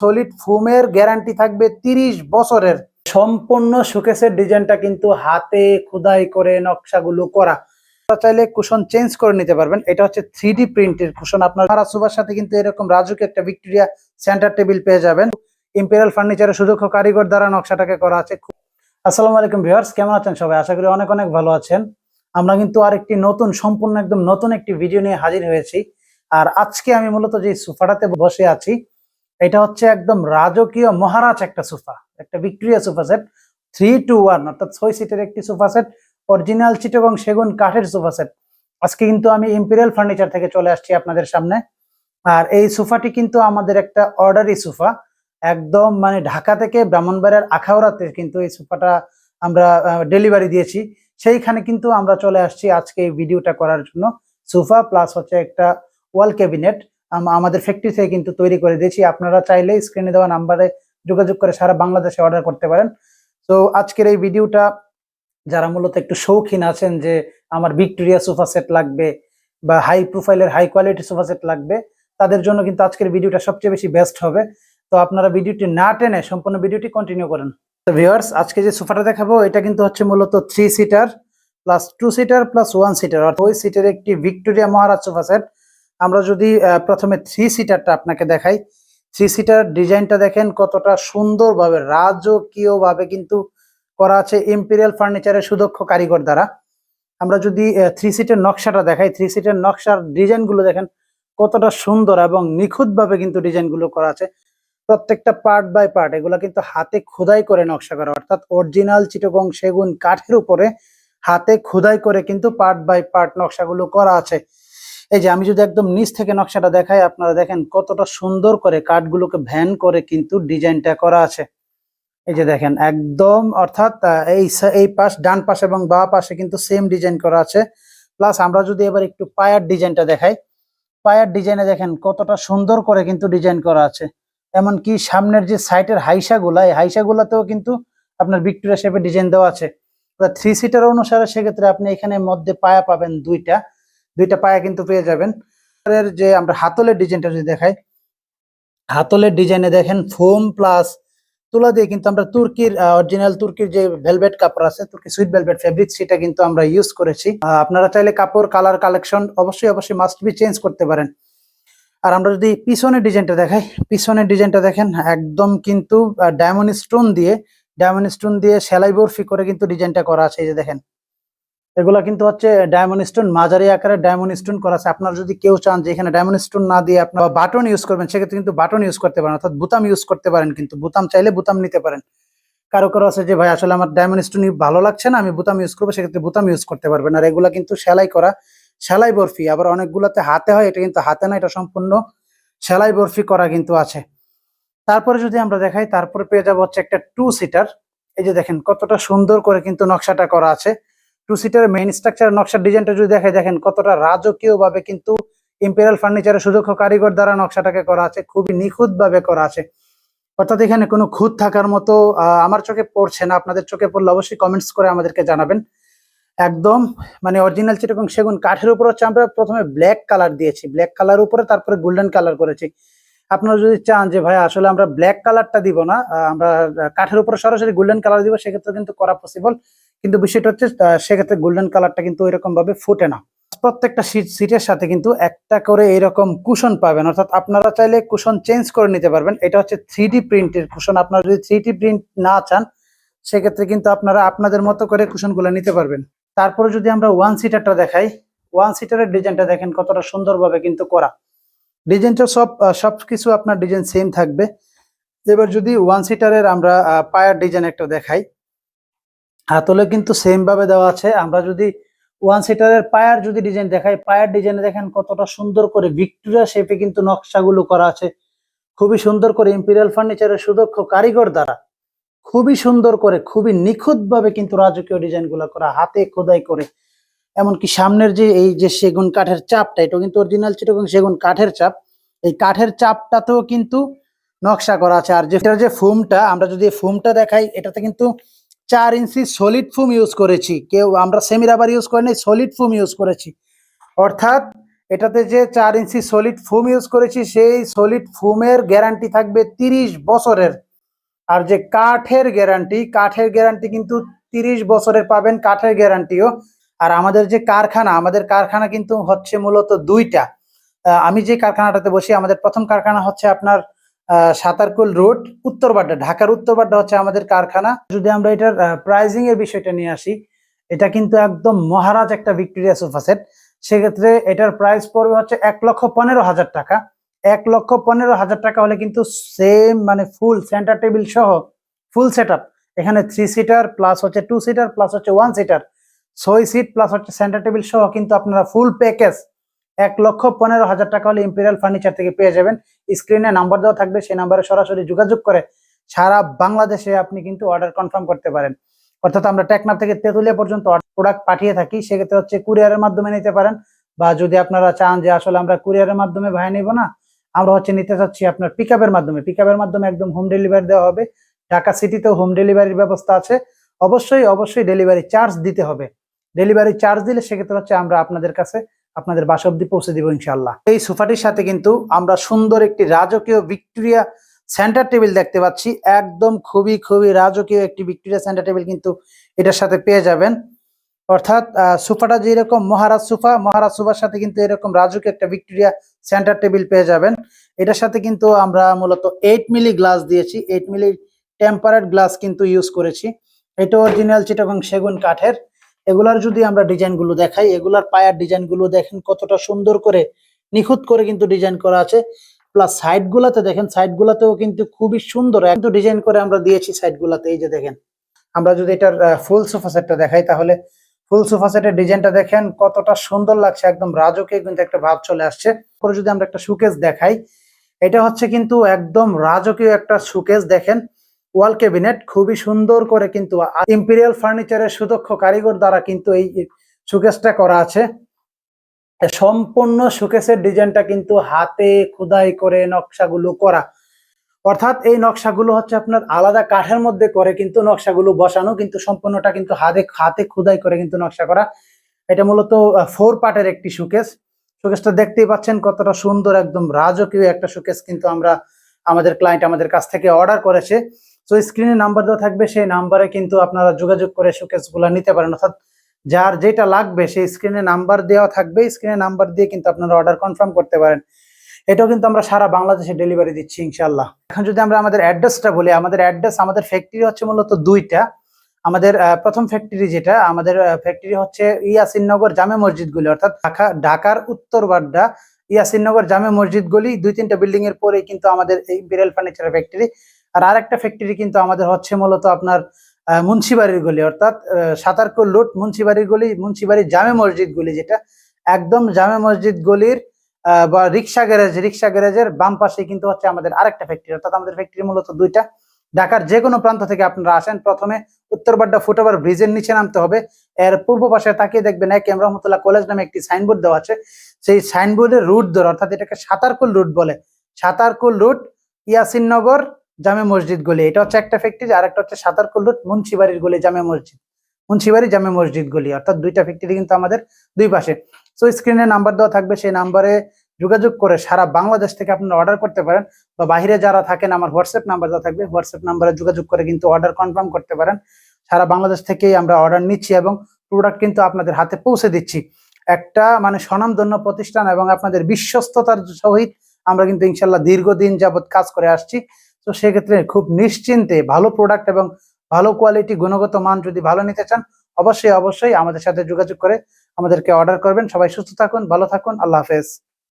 Solid ফোমের guarantee থাকবে 30 বছরের। সম্পূর্ণ শোকেসের ডিজাইনটা কিন্তু হাতে খোদাই করে নকশাগুলো করা। চাইলে কুশন চেঞ্জ করে নিতে পারবেন। এটা হচ্ছে 3D প্রিন্টের কুশন। আপনার সোফার সাথে কিন্তু এরকম রাজুকে একটা ভিক্টোরিয়া সেন্টার টেবিল পেয়ে যাবেন। ইম্পেরিয়াল ফার্নিচারের সুদক্ষ কারিগর দ্বারা নকশাটাকে করা আছে। আসসালামু আলাইকুম ভিউয়ার্স, কেমন আছেন সবাই? আশা করি অনেক অনেক ভালো আছেন। আমরা কিন্তু আরেকটি নতুন সম্পূর্ণ একদম নতুন একটি ভিডিও নিয়ে হাজির হয়েছি। আর আজকে আমি মূলত যে সোফাটাতে বসে আছি এটা হচ্ছে একদম রাজকীয় মহারাজ একটা সোফা, একটা ভিক্টোরিয়া সোফা সেট 3-2-1 অর্থাৎ 6 সিটের একটি সোফা সেট, অরিজিনাল চিটাগং সেগুন কাঠের সোফা সেট। আজকে কিন্তু আমি ইম্পেরিয়াল ফার্নিচার থেকে চলে আসছি আপনাদের সামনে। আর এই সোফাটি কিন্তু আমাদের একটা অর্ডারি সোফা, একদম মানে ঢাকা থেকে ব্রাহ্মণবাড়িয়ার আখাউড়াতে কিন্তু এই সোফাটা আমরা ডেলিভারি দিয়েছি। সেইখানে কিন্তু আমরা চলে আসছি আজকে এই ভিডিওটা করার জন্য। সোফা প্লাস হচ্ছে একটা ওয়াল ক্যাবিনেট আমাদের ফ্যাক্টরি থেকে কিন্তু তৈরি করে দিয়েছি। আপনারা চাইলে স্ক্রিনে দেওয়া নাম্বারে যোগাযোগ করে সারা বাংলাদেশে অর্ডার করতে পারেন। তো আজকের এই ভিডিওটা যারা মূলত একটু শৌখিন আছেন যে আমার ভিক্টোরিয়া সোফা সেট লাগবে বা হাই প্রোফাইলের হাই কোয়ালিটি সোফা সেট লাগবে, তাদের জন্য কিন্তু আজকের ভিডিওটা সবচেয়ে বেশি বেস্ট হবে। তো আপনারা ভিডিওটি না টেনে সম্পূর্ণ ভিডিওটি কন্টিনিউ করেন। তো ভিউয়ার্স, আজকে যে সোফাটা দেখাবো এটা কিন্তু হচ্ছে মূলত 3 seater plus 2 seater plus 1 seater অর্থাৎ 2 সিটের একটি ভিক্টোরিয়া মহারাজ সোফা সেট। আমরা যদি প্রথমে 3 সিটারটা আপনাকে দেখাই, 3 সিটার ডিজাইনটা দেখেন কতটা সুন্দরভাবে রাজকীয়ভাবে কিন্তু করা আছে ইম্পেরিয়াল ফার্নিচারের সুদক্ষ কারিগর দ্বারা। আমরা যদি 3 সিটের নকশাটা দেখাই, 3 সিটের নকশার ডিজাইনগুলো দেখেন কতটা সুন্দর এবং নিখুঁতভাবে কিন্তু ডিজাইনগুলো করা আছে। প্রত্যেকটা পার্ট বাই পার্ট এগুলো কিন্তু হাতে খোদাই করে নকশা করা, অর্থাৎ অরিজিনাল চিটাগং সেগুন কাঠের উপরে হাতে খোদাই করে কিন্তু পার্ট বাই পার্ট নকশাগুলো করা আছে। এই যে আমি যদি একদম নিচ থেকে নকশাটা দেখাই, আপনারা দেখেন কতটা সুন্দর করে কাঠগুলোকে ভ্যান করে কিন্তু ডিজাইনটা করা আছে। এই যে দেখেন একদম, অর্থাৎ এই পাশ ডান পাশে এবং বাঁ পাশে কিন্তু সেম ডিজাইন করা আছে। প্লাস আমরা যদি এবার একটু পায়ার ডিজাইনটা দেখাই, পায়ার ডিজাইনে দেখেন কতটা সুন্দর করে কিন্তু ডিজাইন করা আছে। এমনকি সামনের যে সাইডের হাইসাগুলা, এই হাইসাগুলাতেও কিন্তু আপনার ভিক্টোরিয়া শেপে ডিজাইন দেওয়া আছে। 3 সিটার অনুসারে সেক্ষেত্রে আপনি এখানে মধ্যে পায়া পাবেন দুইটা পায়া কিন্তু পেয়ে যাবেন। যে আমরা হাতলের ডিজাইনটা যদি দেখাই, হাতলের ডিজাইনে দেখেন ফোম প্লাস তুলা দিয়ে কিন্তু আমরা তুর্কির অরিজিনাল তুর্কির যে ভেলভেট কাপড় আছে, তুর্কি সুইট ভেলভেট ফেব্রিক, সেটা কিন্তু আমরা ইউজ করেছি। আপনারা চাইলে কাপড় কালার কালেকশন অবশ্যই মাস্ট বি চেঞ্জ করতে পারেন। আর আমরা যদি পিছনের ডিজাইনটা দেখাই, পিছনের ডিজাইনটা দেখেন একদম কিন্তু ডায়মন্ড স্টোন দিয়ে সেলাই বরফি করে কিন্তু ডিজাইনটা করা আছে। এই যে দেখেন এগুলা কিন্তু হচ্ছে ডায়মন্ড স্টোন, মাঝারি আকারে ডায়মন্ড স্টোন করা আছে। আপনারা যদি কেউ চান যে এখানে ডায়মন্ড স্টোন না দিয়ে আপনারা বাটন ইউজ করবেন, সেক্ষেত্রে কিন্তু বাটন ইউজ করতে পারেন, অর্থাৎ বুতাম ইউজ করতে পারেন। কিন্তু বুতাম চাইলে বুতাম নিতে পারেন। কারো আছে যে ভাই আসলে আমার ডায়মন্ড স্টোন ভালো লাগছে না, আমি বুতাম ইউজ করবো, সেক্ষেত্রে বুতাম ইউজ করতে পারবেন। আর এগুলা কিন্তু সেলাই করা, সেলাই বরফি। আবার অনেকগুলোতে হাতে হয়, এটা কিন্তু হাতে না, এটা সম্পূর্ণ সেলাই বরফি করা কিন্তু আছে। তারপরে যদি আমরা দেখাই, তারপরে পেয়ে যাবো হচ্ছে একটা 2 সিটার। এই যে দেখেন কতটা সুন্দর করে কিন্তু নকশাটা করা আছে। 2 সিটার মেইন স্ট্রাকচার নকশার ডিজাইনটা যদি দেখাই, দেখেন কতটা রাজকীয় ভাবে কিন্তু ইম্পেরিয়াল ফার্নিচারের সুদক্ষ কারিগর দ্বারা নকশাটাকে করা আছে, খুবই নিখুঁত ভাবে করা আছে। অর্থাৎ এখানে কোনো খুঁত থাকার মতো আমার চোখে পড়ছে না। আপনাদের চোখে পড়লে অবশ্যই কমেন্টস করে আমাদেরকে জানাবেন। একদম মানে অরিজিনাল চিটাগং সেগুন কাঠের উপর হচ্ছে আমরা প্রথমে ব্ল্যাক কালার দিয়েছি, ব্ল্যাক কালার উপরে তারপরে গোল্ডেন কালার করেছি। আপনারা যদি চান যে ভাই আসলে আমরা ব্ল্যাক কালারটা দিব না, আমরা কাঠের উপরে সরাসরি গোল্ডেন কালার দিব, সেক্ষেত্রে কিন্তু করা পসিবল। কিন্তু বিষয়টা হচ্ছে সেক্ষেত্রে গোল্ডেন কালারটা কিন্তু এরকম ভাবে ফুটে না। প্রত্যেকটা সিটের সাথে কিন্তু একটা করে এরকম কুশন পাবেন, অর্থাৎ আপনারা চাইলে কুশন চেঞ্জ করে নিতে পারবেন। এটা হচ্ছে 3D প্রিন্টের কুশন। আপনারা যদি 3D প্রিন্ট না চান, সেক্ষেত্রে কিন্তু আপনারা আপনাদের মতো করে কুশনগুলো নিতে পারবেন। তারপরে যদি আমরা 1 সিটারটা দেখাই, 1 সিটারের ডিজাইনটা দেখেন কতটা সুন্দরভাবে কিন্তু করা। ডিজাইনটা সবকিছু আপনার ডিজাইন সেম থাকবে। এবার যদি 1 সিটারের আমরা পায়ার ডিজাইন একটা দেখাই, হাতলে কিন্তু সেম ভাবে দেওয়া আছে। আমরা যদি 1 সিটারের পায়ার যদি ডিজাইন দেখাই, পায়ার ডিজাইনে দেখেন কতটা সুন্দর করে ভিক্টোরিয়া শেপে কিন্তু নকশাগুলো করা আছে, খুবই সুন্দর করে ইম্পেরিয়াল ফার্নিচারের সুদক্ষ কারিগর দ্বারা খুবই সুন্দর করে, খুবই নিখুঁত ভাবে কিন্তু রাজকীয় ডিজাইন গুলো করা, হাতে খোদাই করে। এমনকি সামনের যে এই যে সেগুন কাঠের চাপটা, এটা কিন্তু অরিজিনাল চিটাগং সেগুন কাঠের চাপ, এই কাঠের চাপটাতেও কিন্তু নকশা করা আছে। আর যেটা যে ফোমটা, আমরা যদি ফোমটা দেখাই, এটাতে কিন্তু 4 ইঞ্চি সলিড ফোম ইউজ করেছি। আমরা সেমি রাবার ইউজ করিনি, সলিড ফোম ইউজ করেছি। অর্থাৎ এটাতে যে 4 ইঞ্চি সলিড ফোম ইউজ করেছি, সেই সলিড ফোমের গ্যারান্টি থাকবে 30 বছরের। আর যে কাঠের গ্যারান্টি কিন্তু 30 বছরের পাবেন, কাঠের গ্যারান্টিও। আর আমাদের কারখানা কিন্তু হচ্ছে মূলত দুইটা। আমি যে কারখানাটাতে বসি, আমাদের প্রথম কারখানা হচ্ছে আপনার সাতারকুল রোড উত্তরবাড্ডা, ঢাকার উত্তরবাড্ডা হচ্ছে আমাদের কারখানা। যদি আমরা এটার প্রাইজিং এর বিষয়টা নিয়ে আসি, এটা কিন্তু একদম মহারাজ একটা ভিক্টোরিয়া সোফা সেট। সেক্ষেত্রে এটার প্রাইস পড়বে হচ্ছে 1,15,000 টাকা। 1,15,000 টাকা হলে কিন্তু সেম মানে ফুল সেন্টার টেবিল সহ ফুল সেট আপ, এখানে 3 সিটার প্লাস হচ্ছে 2 সিটার প্লাস হচ্ছে 1 সিটার, 6 সিট প্লাস হচ্ছে সেন্টার টেবিল সহ কিন্তু আপনারা ফুল প্যাকেজ 1,15,000 টাকা হলে ইম্পেরিয়াল ফার্নিচার থেকে পেয়ে যাবেন। স্ক্রিনে নাম্বার দেওয়া থাকবে, সেই নাম্বারে সরাসরি যোগাযোগ করে সারা বাংলাদেশে আপনি কিন্তু অর্ডার কনফার্ম করতে পারেন। অর্থাৎ আমরা টেকনাফ থেকে তেঁতুলিয়া পর্যন্ত প্রোডাক্ট পাঠিয়ে থাকি। সেক্ষেত্রে হচ্ছে কুরিয়ারের মাধ্যমে নিতে পারেন, বা যদি আপনারা চান যে আসলে আমরা কুরিয়ারের মাধ্যমে ভাই নিব না, আমরা হচ্ছে নিতে চাচ্ছি আপনার পিকআপের মাধ্যমে একদম হোম ডেলিভারি দেওয়া হবে। ঢাকা সিটিতেও হোম ডেলিভারির ব্যবস্থা আছে। অবশ্যই ডেলিভারি চার্জ দিতে হবে। ডেলিভারি চার্জ দিলে সেক্ষেত্রে হচ্ছে আমরা আপনাদের কাছে আপনাদের বাসা অব্দি পৌঁছে দিব ইনশাল্লাহ। এই সোফাটির সাথে কিন্তু আমরা সুন্দর একটি রাজকীয় ভিক্টোরিয়া সেন্টার টেবিল দেখতে পাচ্ছি। একদম খুবই রাজকীয় একটি ভিক্টোরিয়া সেন্টার টেবিল কিন্তু এটার সাথে পেয়ে যাবেন। অর্থাৎ সোফাটা যেরকম মহারাজ সোফার সাথে কিন্তু এরকম রাজকীয় একটা ভিক্টোরিয়া সেন্টার টেবিল পেয়ে যাবেন। এটার সাথে কিন্তু আমরা মূলত 8 মিলি গ্লাস দিয়েছি, 8 মিলি টেম্পারেড গ্লাস কিন্তু ইউজ করেছি। এটা অরিজিনাল চিটাগং সেগুন কাঠের। এগুলার যদি আমরা ডিজাইন গুলো দেখাই, এগুলার পায়ার ডিজাইন গুলো দেখেন কতটা সুন্দর করে নিখুঁত করে কিন্তু ডিজাইন করা আছে। প্লাস সাইড গুলাতে দেখেন, সাইড গুলাতেও কিন্তু খুবই সুন্দর কিন্তু ডিজাইন করে আমরা দিয়েছি সাইড গুলাতে। এই যে দেখেন, আমরা যদি এটার ফুল সোফা সেটটা দেখাই, তাহলে ফুল সোফা সেটের ডিজাইনটা দেখেন কতটা সুন্দর লাগছে, একদম রাজকীয় কিন্তু একটা ভাব চলে আসছে। পরে যদি আমরা একটা শোকেস দেখাই, এটা হচ্ছে কিন্তু একদম রাজকীয় একটা শোকেস। দেখেন ওয়াল ক্যাবিনেট খুবই সুন্দর করে কিন্তু ইম্পেরিয়াল ফার্নিচারের সুদক্ষ কারিগর দ্বারা কিন্তু এই শোকেসটা করা আছে। সম্পূর্ণ শোকেসের ডিজাইনটা কিন্তু হাতে খোদাই করে নকশাগুলো করা। অর্থাৎ এই নকশাগুলো হচ্ছে আপনার আলাদা কাঠের মধ্যে করে কিন্তু নকশাগুলো বসানো, কিন্তু সম্পূর্ণটা কিন্তু হাতে খোদাই করে কিন্তু নকশা করা। এটা মূলত 4 পার্টের একটি শোকেসটা দেখতেই পাচ্ছেন কতটা সুন্দর, একদম রাজকীয় একটা শোকেস কিন্তু আমাদের ক্লায়েন্ট আমাদের কাছ থেকে অর্ডার করেছে। তো স্ক্রিনে নাম্বার দেওয়া থাকবে, সেই নাম্বারে কিন্তু আপনারা যোগাযোগ করে শোকেসগুলো নিতে পারেন। অর্থাৎ যার যেটা লাগবে সেই স্ক্রিনে নাম্বার দেওয়া থাকবে, স্ক্রিনে নাম্বার দিয়ে কিন্তু আপনারা অর্ডার কনফার্ম করতে পারেন। এটাও কিন্তু আমরা সারা বাংলাদেশে ডেলিভারি দিচ্ছি ইনশাল্লাহ। এখন যদি আমরা আমাদের অ্যাড্রেসটা বলি, আমাদের ফ্যাক্টরি হচ্ছে মূলত দুইটা। আমাদের প্রথম ফ্যাক্টরি যেটা, আমাদের ফ্যাক্টরি হচ্ছে ইয়াসিননগর জামে মসজিদ গলি, অর্থাৎ ঢাকার উত্তরবাড্ডা ইয়াসিননগর জামে মসজিদ গলি 2-3টা বিল্ডিং এর পরেই কিন্তু আমাদের এই ইম্পেরিয়াল ফার্নিচার ফ্যাক্টরি। আর আরেকটা ফ্যাক্টরি কিন্তু আমাদের হচ্ছে মূলত আপনার মুন্সিবাড়ির গলি, অর্থাৎ সাতারকুল রোড মুন্সিবাড়ি জামে মসজিদ গলি, যেটা একদম জামে মসজিদ গলির বা রিক্সা গ্যারেজের বাম পাশে কিন্তু হচ্ছে আমাদের আরেকটা ফ্যাক্টরি। অর্থাৎ আমাদের ফ্যাক্টরি মূলত দুইটা। ঢাকার যে কোনো প্রান্ত থেকে আপনারা আসেন, প্রথমে উত্তরবাড্ডা ফুটওভার ব্রিজের নিচে নামতে হবে। এর পূর্ব পাশে তাকিয়ে দেখবেন একেএম রহমতুল্লাহ কলেজ নামে একটি সাইনবোর্ড দেওয়া আছে। সেই সাইনবোর্ডের রুট ধরে, অর্থাৎ এটাকে সাতারকুল রুট বলে, সাতারকুল রুট ইয়াসিননগর জামে মসজিদ গলি, এটা হচ্ছে একটা ফ্যাক্টরি। আর একটা হচ্ছে সাতারকুল রুট মুন্সিবাড়ি জামে মসজিদ গলি, অর্থাৎ দুইটা ফ্যাক্টরি কিন্তু আমাদের দুই পাশে। তো স্ক্রিনে নাম্বার দেওয়া থাকবে, সেই নাম্বারে যোগাযোগ করে সারা বাংলাদেশ থেকে আপনারা অর্ডার করতে পারেন, বা বাইরে যারা থাকেন আমার হোয়াটসঅ্যাপ নাম্বার দেওয়া থাকবে, হোয়াটসঅ্যাপ নাম্বারে যোগাযোগ করে কিন্তু অর্ডার কনফার্ম করতে পারেন। সারা বাংলাদেশ থেকেই আমরা অর্ডার নিচ্ছি এবং প্রোডাক্ট কিন্তু আপনাদের হাতে পৌঁছে দিচ্ছি। একটা মানে স্বনামধন্য প্রতিষ্ঠান এবং আপনাদের বিশ্বস্ততার সহিত আমরা কিন্তু ইনশাল্লাহ দীর্ঘদিন যাবৎ কাজ করে আসছি। তো সেক্ষেত্রে খুব নিশ্চিন্তে ভালো প্রোডাক্ট এবং ভালো কোয়ালিটি গুণগত মান যদি ভালো নিতে চান, অবশ্যই আমাদের সাথে যোগাযোগ করে আমাদেরকে অর্ডার করবেন। সবাই সুস্থ থাকুন, ভালো থাকুন, আল্লাহ হাফেজ।